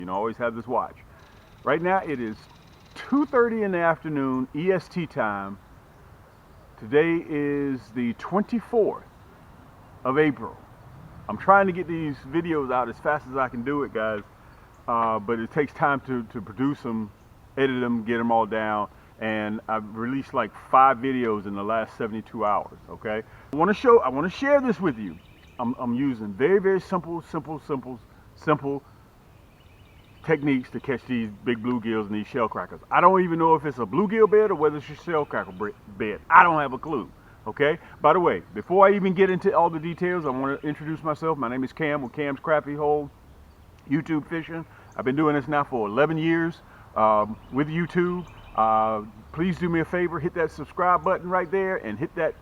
You know, always have this watch. Right now it is 2:30 in the afternoon EST time. Today is the 24th of April. I'm trying to get these videos out as fast as I can do it, guys, but it takes time to produce them, edit them, get them all down, and I've released like 5 videos in the last 72 hours. Okay, I want to share this with you. I'm using very simple techniques to catch these big bluegills and these shell crackers. I don't even know if it's a bluegill bed or whether it's a shell cracker bed. I don't have a clue. Okay. By the way, before I even get into all the details, I want to introduce myself. My name is Cam with Cam's Crappie Hole YouTube Fishing. I've been doing this now for 11 years with YouTube. Please do me a favor, hit that subscribe button right there and hit that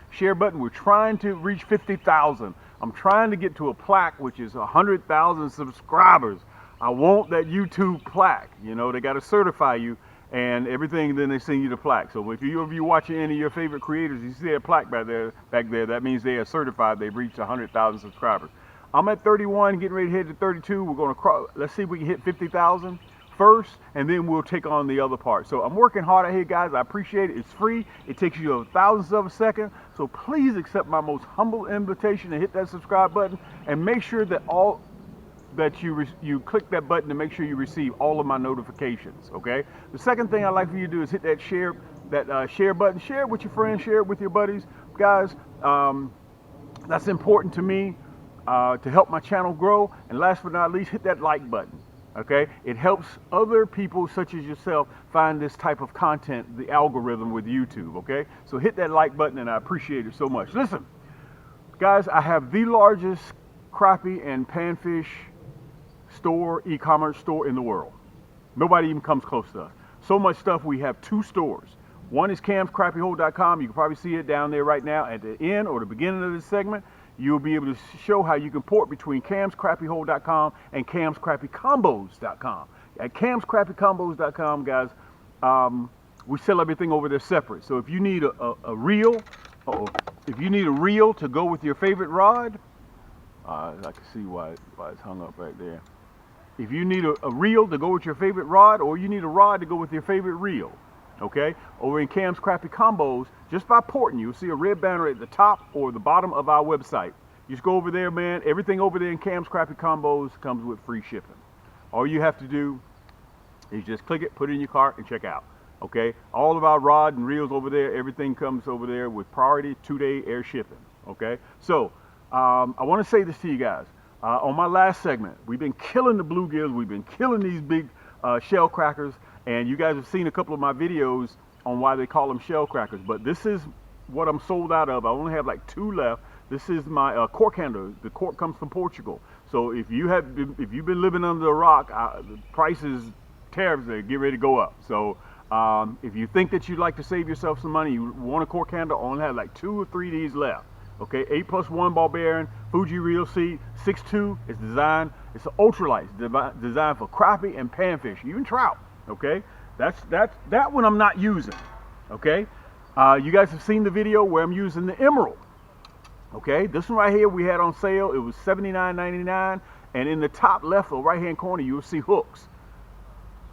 share button. We're trying to reach 50,000. I'm trying to get to a plaque, which is 100,000 subscribers. I want that YouTube plaque. You know, they got to certify you and everything, then they send you the plaque. So if you're watching any of your favorite creators, you see a plaque back there, that means they are certified, they've reached 100,000 subscribers. I'm at 31, getting ready to head to 32. We're going to let's see if we can hit 50,000 first, and then we'll take on the other part. So I'm working hard out here, guys. I appreciate it. It's free. It takes you a thousandth of a second. So please accept my most humble invitation to hit that subscribe button and make sure that you click that button to make sure you receive all of my notifications. Okay. The second thing I'd like for you to do is hit that share button. Share it with your friends. Share it with your buddies, guys. That's important to me to help my channel grow. And last but not least, hit that like button. Okay, it helps other people such as yourself find this type of content, the algorithm with YouTube. Okay, so hit that like button, and I appreciate it so much. Listen, guys, I have the largest crappie and panfish store, e-commerce store in the world. Nobody even comes close to us. So much stuff. We have 2 stores. One is camscrappiehole.com. You can probably see it down there right now at the end or the beginning of this segment. You'll be able to show how you can port between camscrappiehole.com and camscrappiecombos.com. At camscrappiecombos.com, guys, we sell everything over there separate. So if you need a reel, if you need a reel to go with your favorite rod, I can see why it's hung up right there. If you need a reel to go with your favorite rod, or you need a rod to go with your favorite reel, okay, over in Cam's Crappie Combos, just by porting, you'll see a red banner at the top or the bottom of our website. You just go over there, man. Everything over there in Cam's Crappie Combos comes with free shipping. All you have to do is just click it, put it in your cart, and check out. Okay, all of our rod and reels over there, everything comes over there with priority 2-day air shipping. Okay, so I want to say this to you guys. On my last segment, we've been killing the bluegills. We've been killing these big shell crackers. And you guys have seen a couple of my videos on why they call them shell crackers. But this is what I'm sold out of. I only have like 2 left. This is my cork handler. The cork comes from Portugal. So if you've been living under a rock, the prices, tariffs, they get ready to go up. So if you think that you'd like to save yourself some money, you want a cork handler, I only have like 2 or 3 of these left. Okay, 8+1 ball bearing, Fuji reel seat, 6'2". It's designed. It's an ultralight. It's designed for crappie and panfish, even trout. Okay, that one I'm not using. Okay, you guys have seen the video where I'm using the emerald. Okay, this one right here we had on sale. It was $79.99, and in the top left or right hand corner you'll see hooks.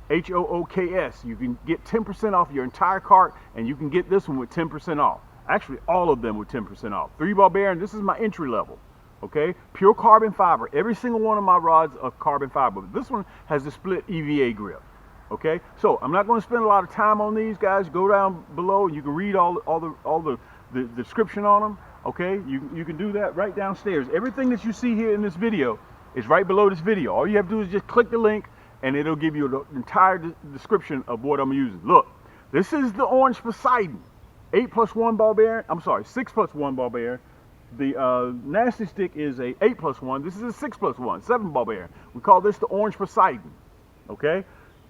HOOKS. You can get 10% off your entire cart, and you can get this one with 10% off. Actually, all of them with 10% off. 3-ball bearing, this is my entry level. Okay, pure carbon fiber. Every single one of my rods are carbon fiber. But this one has the split EVA grip. Okay, so I'm not going to spend a lot of time on these, guys. Go down below and you can read all the description on them. Okay, you can do that right downstairs. Everything that you see here in this video is right below this video. All you have to do is just click the link, and it'll give you the entire description of what I'm using. Look, this is the orange Poseidon. 8+1 ball bearing. I'm sorry, 6+1 ball bearing. The nasty stick is a 8+1. This is a 6+1, 7 ball bearing. We call this the orange Poseidon. Okay,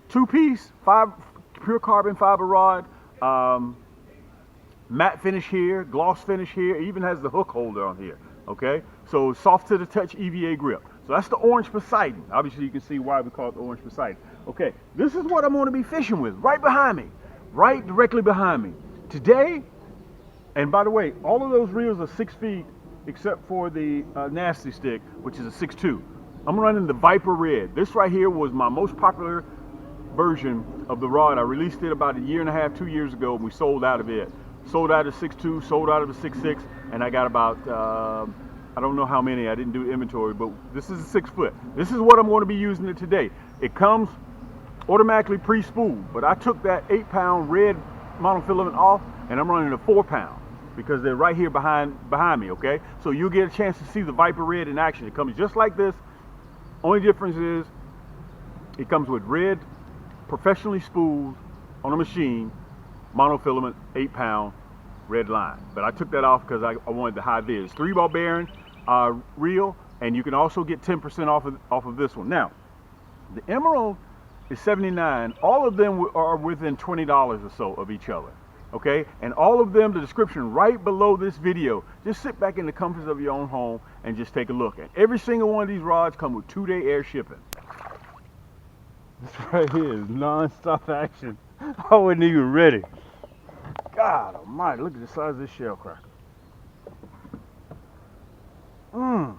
2-piece, pure carbon fiber rod. Matte finish here, gloss finish here. It even has the hook holder on here. Okay, so soft to the touch EVA grip. So that's the orange Poseidon. Obviously, you can see why we call it the orange Poseidon. Okay, this is what I'm going to be fishing with right behind me, right directly behind me. Today, and by the way, all of those reels are 6 feet except for the nasty stick, which is a 6'2". I'm running the Viper Red. This right here was my most popular version of the rod. I released it about a year and a half, 2 years ago, and we sold out of it. Sold out of 6.2, sold out of the 6.6, and I got about, I don't know how many, I didn't do inventory, but this is a 6 foot. This is what I'm going to be using it today. It comes automatically pre-spooled, but I took that 8-pound red monofilament off, and I'm running a 4-pound because they're right here behind me, okay? So you'll get a chance to see the Viper Red in action. It comes just like this. Only difference is it comes with red, professionally spooled on a machine, monofilament, 8-pound red line. But I took that off because I wanted the high vis. 3-ball bearing, reel, and you can also get 10% off of this one. Now, the Emerald is $79. All of them are within $20 or so of each other. Okay, and all of them, the description right below this video. Just sit back in the comforts of your own home and just take a look. And every single one of these rods come with 2-day air shipping. This right here is non-stop action. I wasn't even ready. God almighty, look at the size of this shell cracker. Let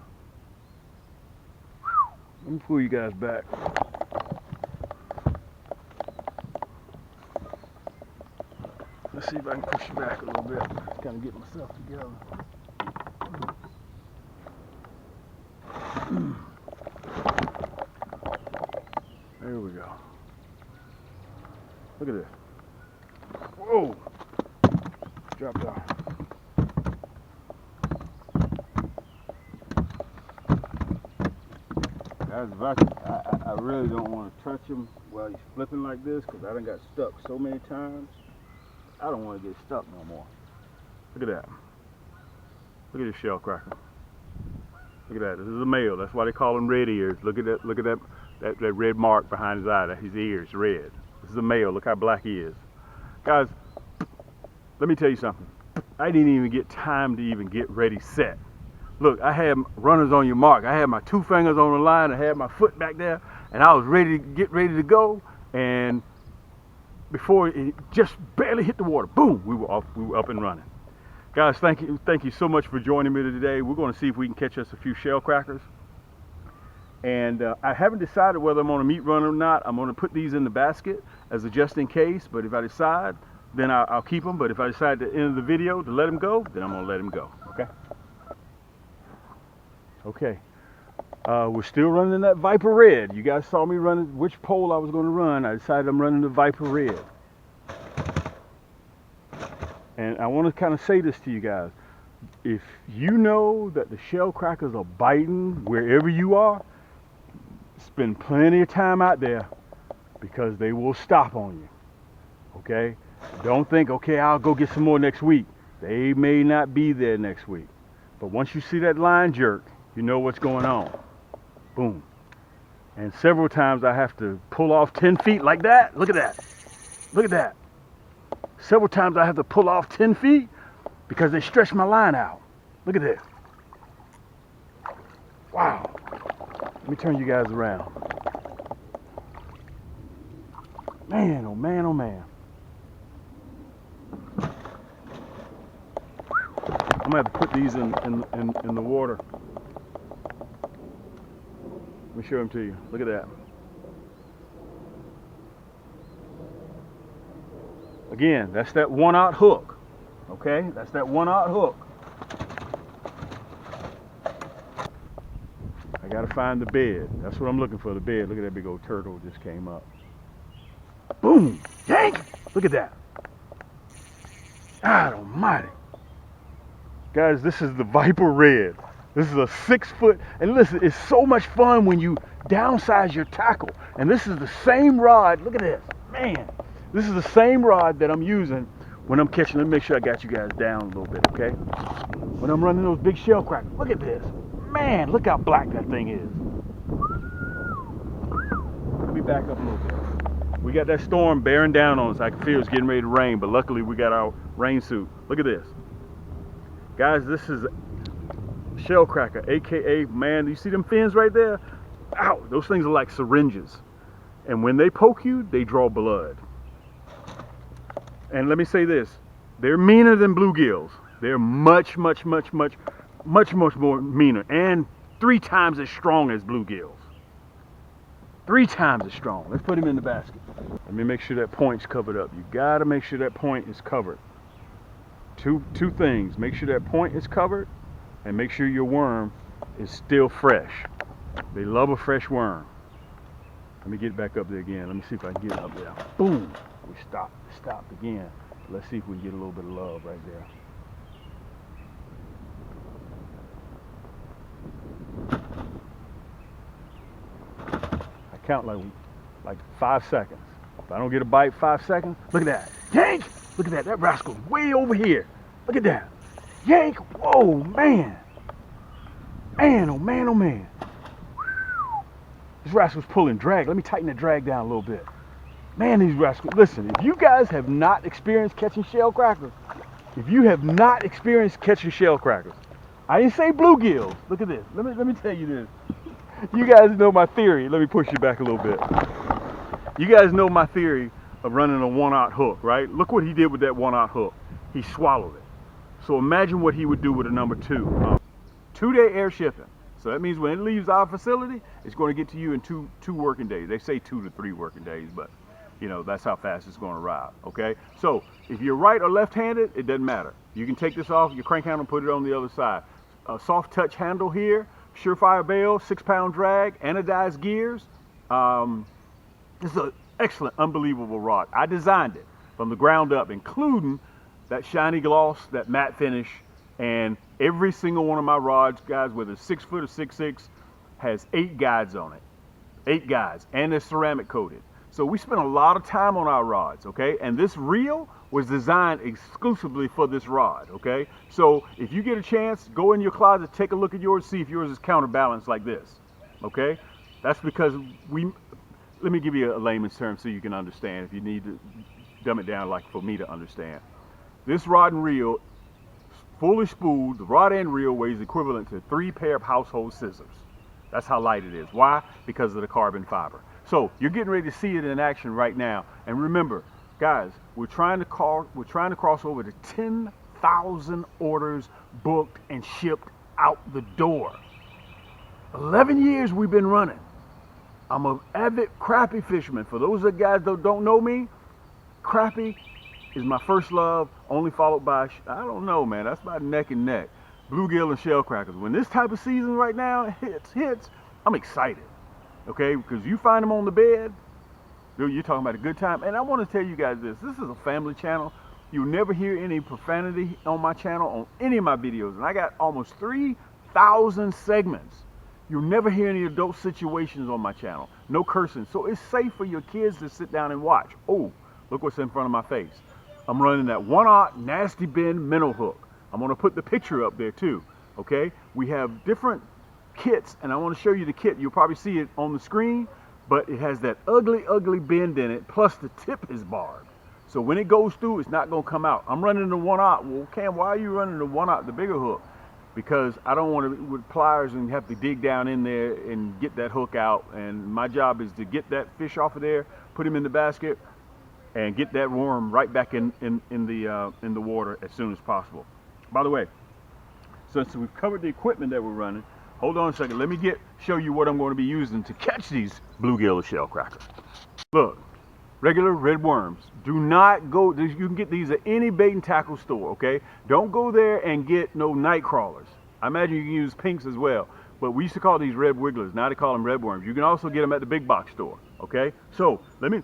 me pull you guys back. Let's see if I can push you back a little bit. Just kind of get myself together. There we go. Look at this. Whoa! Dropped off. Guys, I really don't want to touch him while he's flipping like this because I done got stuck so many times. I don't want to get stuck no more. Look at that. Look at this shell cracker. Look at that. This is a male. That's why they call him red ears. Look at that. Look at that red mark behind his eye. His ears red. This is a male. Look how black he is. Guys, let me tell you something. I didn't even get time to even get ready set. Look, I had runners on your mark. I had my 2 fingers on the line. I had my foot back there, and I was ready to go. And before it just barely hit the water, boom, we were up and running. Guys, thank you so much for joining me today. We're going to see if we can catch us a few shell crackers. And I haven't decided whether I'm on a meat run or not. I'm going to put these in the basket as a just in case, but if I decide, then I'll keep them. But if I decide at the end of the video to let them go, then I'm going to let them go, okay? Okay. We're still running that Viper Red. You guys saw me running which pole I was going to run. I decided I'm running the Viper Red. And I want to kind of say this to you guys. If you know that the shell crackers are biting wherever you are, spend plenty of time out there because they will stop on you. Okay? Don't think, okay, I'll go get some more next week. They may not be there next week. But once you see that line jerk, you know what's going on. Boom. And several times I have to pull off 10 feet like that. Look at that. Look at that. Several times I have to pull off 10 feet because they stretch my line out. Look at this. Wow. Let me turn you guys around. Man, oh man, oh man. I'm gonna have to put these in the water. Let me show them to you. Look at that. Again, that's that 1/0 hook. Okay, that's that 1/0 hook. I gotta find the bed. That's what I'm looking for, the bed. Look at that big old turtle just came up. Boom! Yank! Look at that. God almighty. Guys, this is the Viper Red. This is a 6 foot, and listen, it's so much fun when you downsize your tackle. And this is the same rod, look at this, man. This is the same rod that I'm using when I'm catching. Let me make sure I got you guys down a little bit, okay? When I'm running those big shell crackers, look at this. Man, look how black that thing is. Let me back up a little bit. We got that storm bearing down on us. I can feel it's getting ready to rain, but luckily we got our rain suit. Look at this. Guys, this is shell cracker, aka, man, you see them fins right there? Ow, those things are like syringes. And when they poke you, they draw blood. And let me say this, they're meaner than bluegills. They're much more meaner and 3 times as strong as bluegills. 3 times as strong. Let's put him in the basket. Let me make sure that point's covered up. You gotta make sure that point is covered. Two things. Make sure that point is covered and make sure your worm is still fresh. They love a fresh worm. Let me get back up there again. Let me see if I can get up there. Boom. We stopped again. Let's see if we can get a little bit of love right there. I count like 5 seconds. If I don't get a bite, 5 seconds. Look at that. Yank! Look at that. That rascal's way over here. Look at that. Yank! Whoa, man. Man, oh man, oh man. This rascal's pulling drag. Let me tighten the drag down a little bit. Man, these rascals. Listen, if you guys have not experienced catching shell crackers, I didn't say bluegills. Look at this. Let me tell you this. You guys know my theory. Let me push you back a little bit. You guys know my theory of running a 1/0 hook, right? Look what he did with that 1/0 hook. He swallowed it. So imagine what he would do with a number 2. 2-day air shipping. So that means when it leaves our facility, it's going to get to you in two working days. They say 2 to 3 working days, but you know, that's how fast it's going to arrive, okay? So if you're right or left-handed, it doesn't matter. You can take this off your crank handle and put it on the other side. A soft touch handle here, surefire bail, 6-pound drag, anodized gears. This is an excellent, unbelievable rod. I designed it from the ground up, including that shiny gloss, that matte finish, and every single one of my rods, guys, whether it's 6 foot or 6'6", has 8 guides on it. 8 guides, and they're ceramic coated. So we spent a lot of time on our rods, okay? And this reel was designed exclusively for this rod, okay? So if you get a chance, go in your closet, take a look at yours, see if yours is counterbalanced like this, okay? That's because let me give you a layman's term so you can understand if you need to dumb it down like for me to understand. This rod and reel, fully spooled, the rod and reel weighs equivalent to 3 pair of household scissors. That's how light it is. Why? Because of the carbon fiber. So you're getting ready to see it in action right now. And remember, guys, we're trying to cross over to 10,000 orders booked and shipped out the door. 11 years we've been running. I'm an avid crappie fisherman. For those of guys that don't know me, crappie is my first love, only followed by, I don't know, man, that's about neck and neck. Bluegill and shell crackers. When this type of season right now hits, I'm excited. Okay, because you find them on the bed, dude, you're talking about a good time. And I want to tell you guys this is a family channel. You'll never hear any profanity on my channel, on any of my videos. And I got almost 3,000 segments. You'll never hear any adult situations on my channel. No cursing. So it's safe for your kids to sit down and watch. Oh, look what's in front of my face. I'm running that 1/0 nasty bend minnow hook. I'm going to put the picture up there too. Okay, we have different kits, and I want to show you the kit. You'll probably see it on the screen, but it has that ugly bend in it, plus the tip is barbed. So when it goes through, it's not going to come out. I'm running the 1/0. Well, Cam, why are you running the 1/0, the bigger hook? Because I don't want to, with pliers, and have to dig down in there and get that hook out. And my job is to get that fish off of there, put him in the basket, and get that worm right back in the water as soon as possible. By the way, since we've covered the equipment that we're running, hold on a second. Let me show you what I'm going to be using to catch these bluegill shell crackers. Look, regular red worms. Do not go. You can get these at any bait and tackle store. Okay, don't go there and get no night crawlers. I imagine you can use pinks as well, but we used to call these red wigglers. Now they call them red worms. You can also get them at the big box store. Okay, so I'm going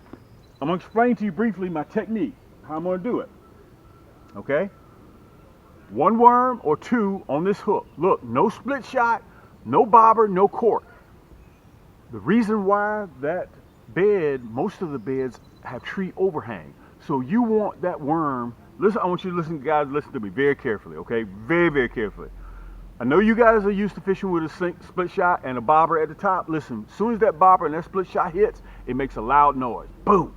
to explain to you briefly my technique, how I'm going to do it. Okay, 1 worm or 2 on this hook. Look, no split shot, no bobber, no cork. The reason why that bed, most of the beds have tree overhang. So you want that worm, listen, I want you to listen, guys, listen to me very carefully, okay? Very, very carefully. I know you guys are used to fishing with a split shot and a bobber at the top. Listen, as soon as that bobber and that split shot hits, it makes a loud noise, boom.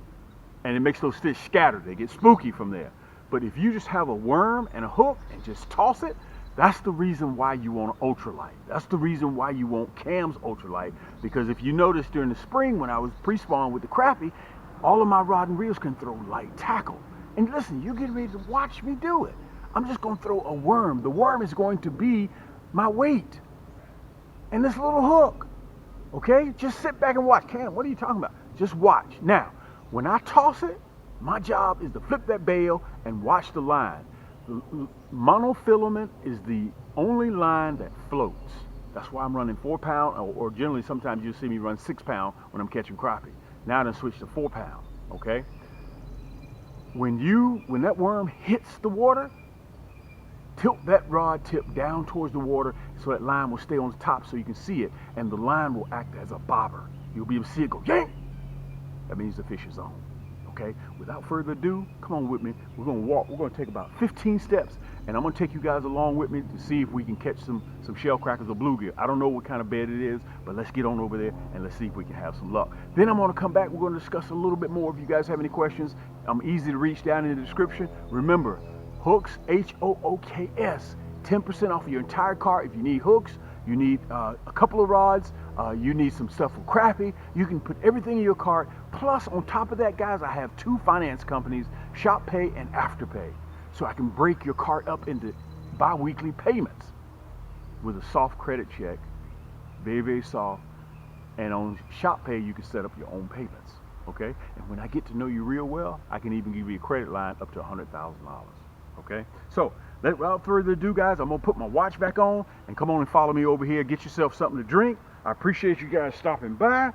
And it makes those fish scatter. They get spooky from there. But if you just have a worm and a hook and just toss it, that's the reason why you want an ultralight. That's the reason why you want Cam's ultralight. Because if you notice during the spring when I was pre-spawn with the crappie, all of my rod and reels can throw light tackle. And listen, you get ready to watch me do it. I'm just going to throw a worm. The worm is going to be my weight. And this little hook. Okay? Just sit back and watch. Cam, what are you talking about? Just watch. Now, when I toss it, my job is to flip that bail and watch the line. Monofilament is the only line that floats. That's why I'm running 4 pound, or generally sometimes you'll see me run 6 pound when I'm catching crappie. Now I done switched to 4 pound, okay? When that worm hits the water, tilt that rod tip down towards the water so that line will stay on the top so you can see it, and the line will act as a bobber. You'll be able to see it go yank. That means the fish is on. Okay, without further ado, come on with me. We're gonna walk. We're gonna take about 15 steps, and I'm gonna take you guys along with me to see if we can catch some shell crackers or bluegill. I don't know what kind of bed it is, but let's get on over there and let's see if we can have some luck. Then I'm gonna come back. We're gonna discuss a little bit more. If you guys have any questions, I'm easy to reach down in the description. Remember, hooks, HOOKS, 10% off of your entire cart. If you need hooks, you need a couple of rods, you need some stuff for crappie, you can put everything in your cart. Plus, on top of that, guys, I have 2 finance companies, Shop Pay and Afterpay. So I can break your cart up into bi-weekly payments with a soft credit check, very, very soft. And on Shop Pay, you can set up your own payments, okay? And when I get to know you real well, I can even give you a credit line up to $100,000, okay? So, without further ado, guys, I'm gonna put my watch back on and come on and follow me over here. Get yourself something to drink. I appreciate you guys stopping by,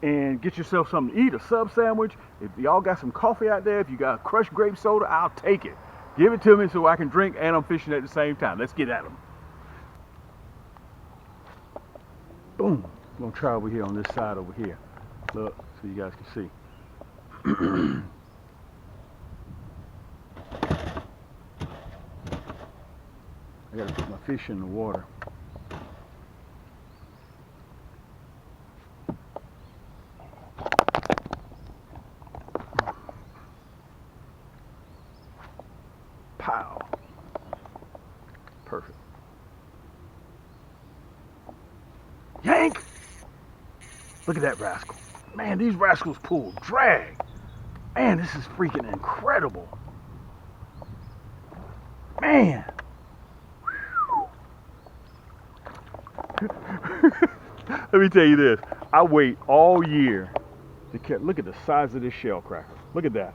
and get yourself something to eat, a sub sandwich. If y'all got some coffee out there, if you got crushed grape soda, I'll take it. Give it to me so I can drink and I'm fishing at the same time. Let's get at them. Boom. I'm gonna try over here on this side over here. Look, so you guys can see. I gotta put my fish in the water. Pow. Perfect. Yank! Look at that rascal. Man, these rascals pull drag. Man, this is freaking incredible. Man. Let me tell you this. I wait all year to catch. Look at the size of this shell cracker. Look at that.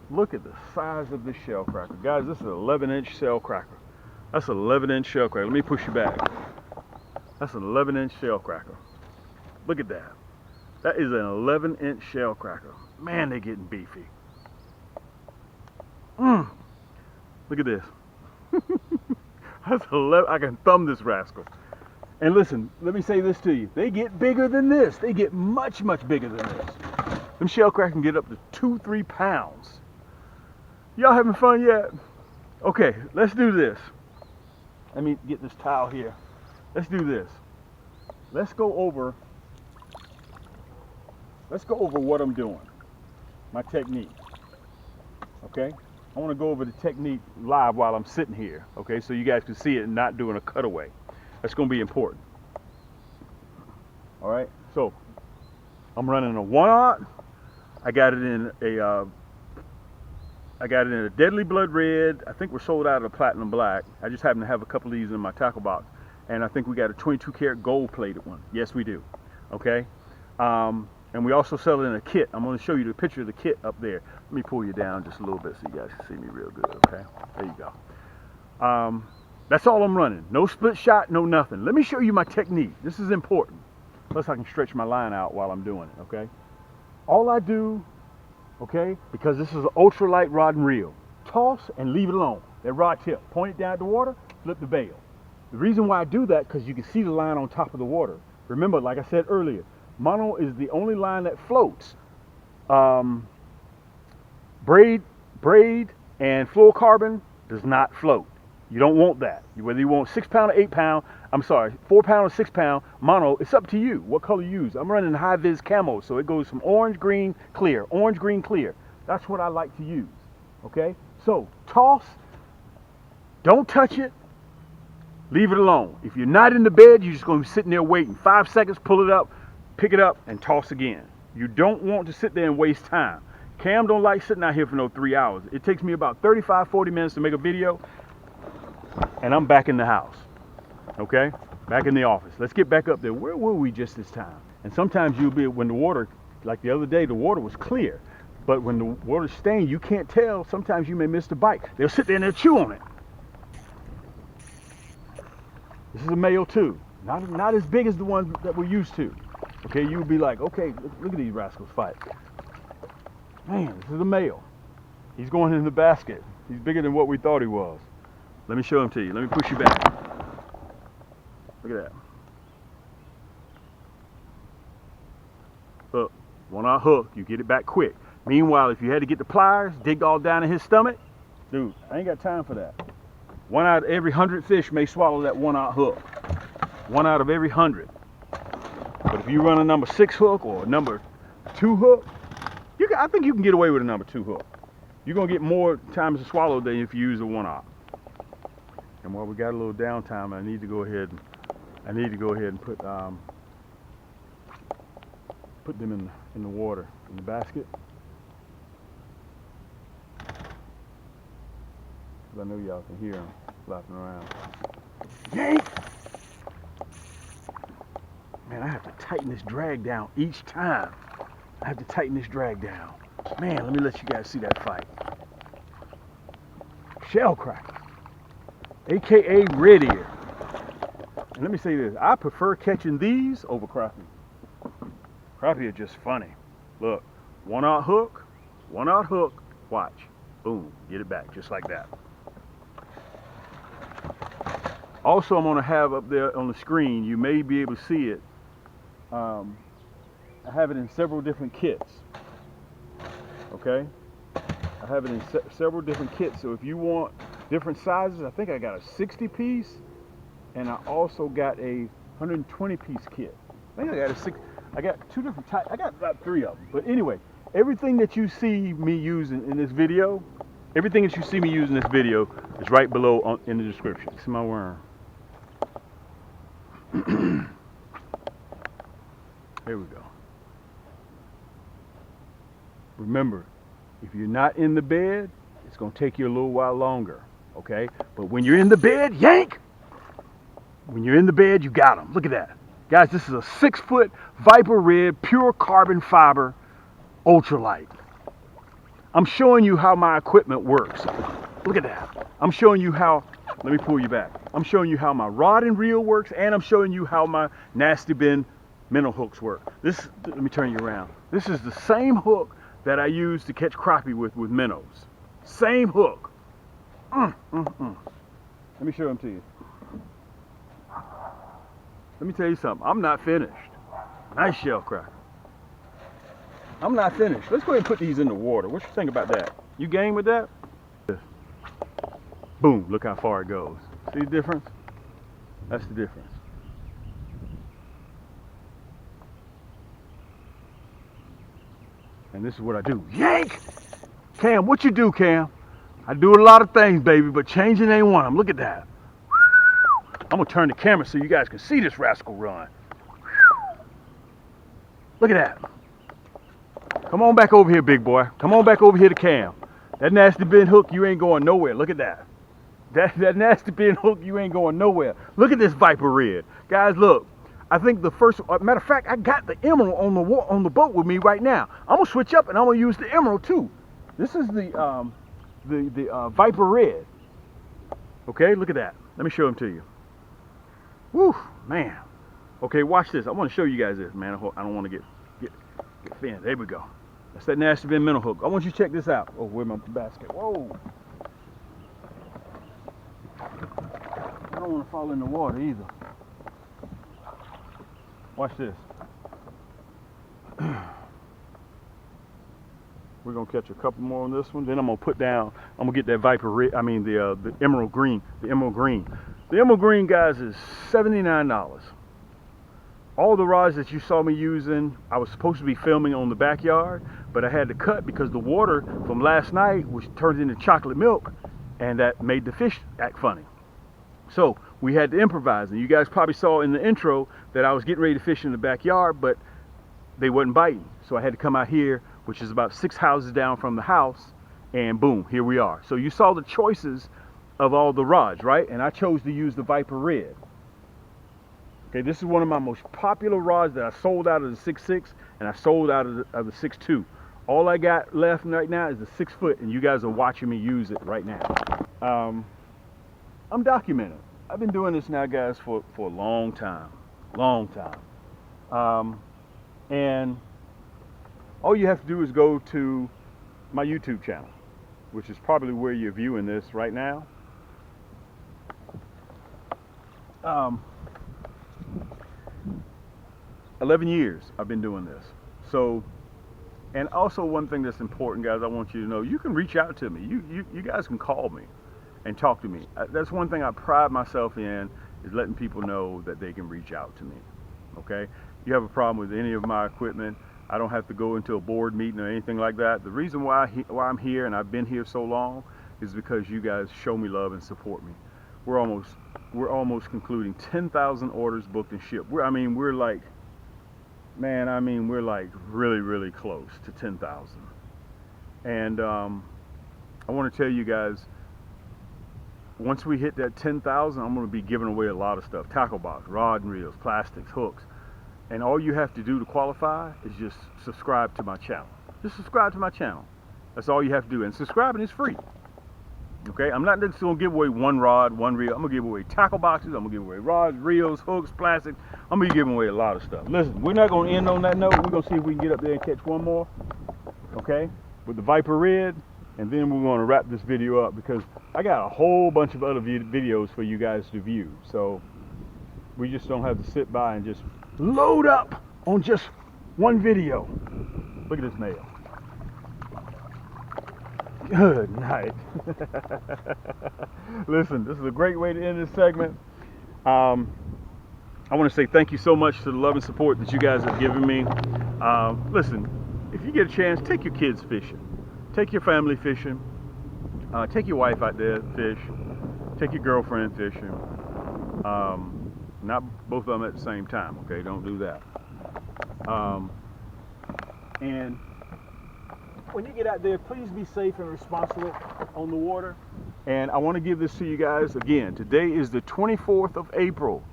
Look at the size of this shell cracker. Guys, this is an 11-inch shell cracker. That's an 11-inch shell cracker. Let me push you back. That's an 11-inch shell cracker. Look at that. That is an 11-inch shell cracker. Man, they're getting beefy. Look at this. That's 11. I can thumb this rascal. And listen, let me say this to you. They get bigger than this. They get much, much bigger than this. Them shell crackers can get up to 2-3 pounds. Y'all having fun yet? Okay, let's do this. Let me get this towel here. Let's do this. Let's go over what I'm doing. My technique. Okay? I want to go over the technique live while I'm sitting here. Okay, so you guys can see it and not doing a cutaway. That's going to be important. All right, so I'm running a 1/0. I got it in a deadly blood red. I think we're sold out of the platinum black. I just happen to have a couple of these in my tackle box, and I think we got a 22 karat gold plated one. Yes, we do. Okay, and we also sell it in a kit. I'm going to show you the picture of the kit up there. Let me pull you down just a little bit so you guys can see me real good. Okay, there you go. That's all I'm running. No split shot, no nothing. Let me show you my technique. This is important. Plus I can stretch my line out while I'm doing it, okay? All I do, okay, because this is an ultralight rod and reel, toss and leave it alone. That rod tip, point it down at the water, flip the bail. The reason why I do that, because you can see the line on top of the water. Remember, like I said earlier, mono is the only line that floats. Braid and fluorocarbon does not float. You don't want that. Whether you want 6 pound or 8 pound, 4 pound or 6 pound, mono, it's up to you. What color you use. I'm running high vis camo, so it goes from orange, green, clear. Orange, green, clear. That's what I like to use. Okay? So, toss. Don't touch it. Leave it alone. If you're not in the bed, you're just going to be sitting there waiting. 5 seconds, pull it up, pick it up, and toss again. You don't want to sit there and waste time. Cam don't like sitting out here for no 3 hours. It takes me about 35, 40 minutes to make a video, and I'm back in the house. Okay? Back in the office. Let's get back up there. Where were we just this time? And sometimes you'll be, when the water, like the other day, the water was clear. But when the water's stained, you can't tell. Sometimes you may miss the bite. They'll sit there and they'll chew on it. This is a male too. Not as big as the ones that we're used to. Okay, you'll be like, okay, look at these rascals fight. Man, this is a male. He's going in the basket. He's bigger than what we thought he was. Let me show him to you. Let me push you back. Look at that. Look, one-aught hook, you get it back quick. Meanwhile, if you had to get the pliers, dig all down in his stomach, dude, I ain't got time for that. 1 out of every 100 fish may swallow that one-aught hook. 1 out of every 100. But if you run a number 6 hook or a number 2 hook, I think you can get away with a number 2 hook. You're gonna get more times to swallow than if you use a 1-aught. And while we got a little downtime, I need to go ahead and put them in the water, in the basket. I know y'all can hear them flapping around. Yank! Man, I have to tighten this drag down each time. I have to tighten this drag down. Man, let me let you guys see that fight. Shell cracker, aka red ear. And let me say this, I prefer catching these over crappie. Crappie are just funny. Look, 1-aught hook, watch. Boom, get it back, just like that. Also, I'm gonna have up there on the screen, you may be able to see it. I have it in several different kits. Okay? I have it in several different kits. So if you want different sizes, I think I got a 60 piece and I also got a 120 piece kit. I think I got 2 different types. I got about 3 of them. But anyway, everything that you see me using in this video, is right below in the description. See my worm. There we go. Remember, if you're not in the bed, it's going to take you a little while longer, okay? But when you're in the bed, yank! When you're in the bed, you got them. Look at that. Guys, this is a 6-foot Viper Red pure carbon fiber ultralight. I'm showing you how my equipment works. Look at that. I'm showing you how, let me pull you back. I'm showing you how my rod and reel works, and I'm showing you how my nasty bin minnow hooks work. Let me turn you around. This is the same hook that I use to catch crappie with minnows. Same hook. Let me show them to you. Let me tell you something. I'm not finished. Nice shell cracker. I'm not finished. Let's go ahead and put these in the water. What you think about that? You game with that? Boom, look how far it goes. See the difference? That's the difference. And this is what I do. Yank! Cam, what you do, Cam? I do a lot of things, baby, but changing ain't one of them. Look at that. I'm gonna turn the camera so you guys can see this rascal run. Look at that. Come on back over here, big boy. Come on back over here to Cam. That nasty bin hook, you ain't going nowhere. Look at that. That nasty bin hook, you ain't going nowhere. Look at this Viper Red. Guys, look. I think the first, matter of fact, I got the emerald on the boat with me right now. I'm gonna switch up and I'm gonna use the emerald too. This is the Viper Red. Okay, look at that. Let me show them to you. Woo, man. Okay, watch this. I want to show you guys this, man. I don't want to get finned. There we go. That's that nasty bin minnow hook. I want you to check this out. Oh, where's my basket? Whoa. I don't want to fall in the water either. Watch this. We're gonna catch a couple more on this one. Then I'm gonna put down. I'm gonna get that Viper Red. I mean the emerald green. The emerald green. The emerald green, guys, is $79. All the rods that you saw me using, I was supposed to be filming on the backyard, but I had to cut because the water from last night was turned into chocolate milk, and that made the fish act funny. So we had to improvise, and you guys probably saw in the intro that I was getting ready to fish in the backyard, but they wasn't biting. So I had to come out here, which is about 6 houses down from the house, and boom, here we are. So you saw the choices of all the rods, right? And I chose to use the Viper Red. Okay, this is one of my most popular rods that I sold out of the 6.6 and I sold out of the 6.2. All I got left right now is the 6 foot, and you guys are watching me use it right now. I'm documenting. I've been doing this now, guys, for a long time. And all you have to do is go to my YouTube channel, which is probably where you're viewing this right now. 11 years I've been doing this. So, and also one thing that's important, guys, I want you to know, you can reach out to me. You guys can call me and talk to me. That's one thing I pride myself in, is letting people know that they can reach out to me. Okay? You have a problem with any of my equipment, I don't have to go into a board meeting or anything like that. The reason why I'm here and I've been here so long is because you guys show me love and support me. We're almost concluding 10,000 orders booked and shipped. We're like really, really close to 10,000. And I want to tell you guys, once we hit that 10,000, I'm going to be giving away a lot of stuff. Tackle box, rod and reels, plastics, hooks. And all you have to do to qualify is just subscribe to my channel. Just subscribe to my channel. That's all you have to do. And subscribing is free. Okay? I'm not just going to give away one rod, one reel. I'm going to give away tackle boxes. I'm going to give away rods, reels, hooks, plastics. I'm going to be giving away a lot of stuff. Listen, we're not going to end on that note. We're going to see if we can get up there and catch one more. Okay? With the Viper Red. And then we're going to wrap this video up because I got a whole bunch of other videos for you guys to view. So we just don't have to sit by and just load up on just one video. Look at this nail. Good night. Listen, this is a great way to end this segment. I want to say thank you so much to the love and support that you guys have given me. Listen, if you get a chance, take your kids fishing. Take your family fishing. Take your wife out there fish. Take your girlfriend fishing. Not both of them at the same time, okay? Don't do that. And when you get out there, please be safe and responsible on the water. And I want to give this to you guys again. Today is the 24th of April.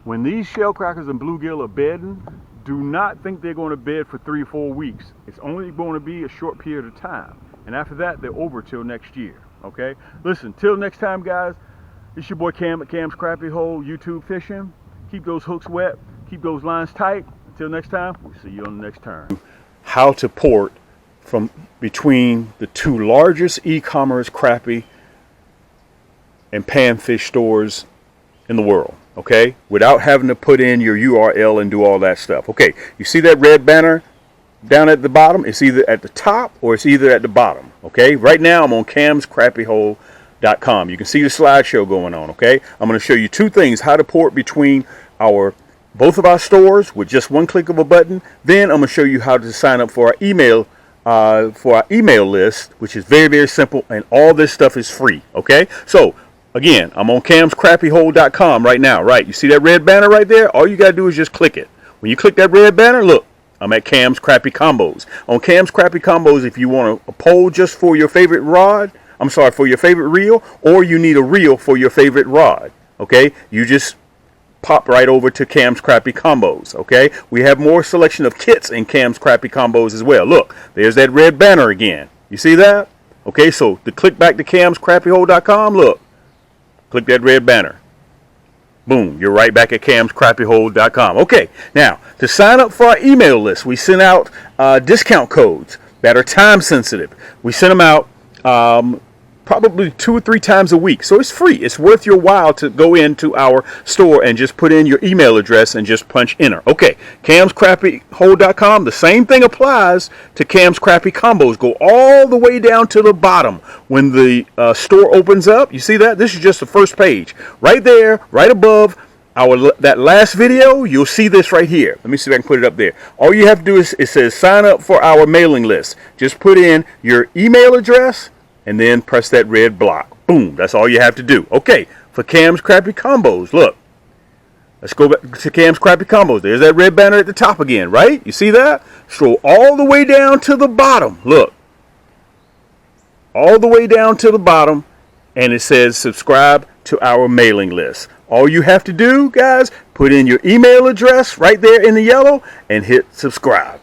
When these shell crackers and bluegill are bedding, do not think they're going to bed for 3 or 4 weeks. It's only going to be a short period of time. And after that, they're over till next year, okay? Listen, till next time, guys, it's your boy Cam at Cam's Crappie Hole YouTube Fishing. Keep those hooks wet. Keep those lines tight. Until next time, we'll see you on the next turn. How to port from between the two largest e-commerce crappie and panfish stores in the world, okay? Without having to put in your URL and do all that stuff. Okay, you see that red banner down at the bottom? It's either at the top or it's either at the bottom, okay? Right now I'm on camscrappyhole.com. You can see the slideshow going on, okay? I'm going to show you two things: how to port between both of our stores with just one click of a button. Then I'm going to show you how to sign up for our email list, which is very, very simple, and all this stuff is free, okay? So again, I'm on camscrappyhole.com right now, right? You see that red banner right there? All you got to do is just click it. When you click that red banner, look, I'm at Cam's Crappie Combos. On Cam's Crappie Combos, if you want a pole just for your favorite rod, for your favorite reel, or you need a reel for your favorite rod, okay? You just pop right over to Cam's Crappie Combos, okay? We have more selection of kits in Cam's Crappie Combos as well. Look, there's that red banner again. You see that? Okay, so to click back to camscrappyhole.com, look, click that red banner. Boom, you're right back at camscrappyhole.com. Okay, now, to sign up for our email list, we send out discount codes that are time sensitive. We send them out probably 2 or 3 times a week. So it's free. It's worth your while to go into our store and just put in your email address and just punch enter. Okay, camscrappyhole.com. The same thing applies to Cam's Crappie Combos. Go all the way down to the bottom when the store opens up. You see that? This is just the first page. Right there, right above that last video, you'll see this right here. Let me see if I can put it up there. All you have to do is, it says sign up for our mailing list. Just put in your email address and then press that red block. Boom, that's all you have to do. Okay, for Cam's Crappie Combos, look. Let's go back to Cam's Crappie Combos. There's that red banner at the top again, right? You see that? Scroll all the way down to the bottom. Look. All the way down to the bottom, and it says subscribe to our mailing list. All you have to do, guys, Put in your email address right there in the yellow and hit subscribe.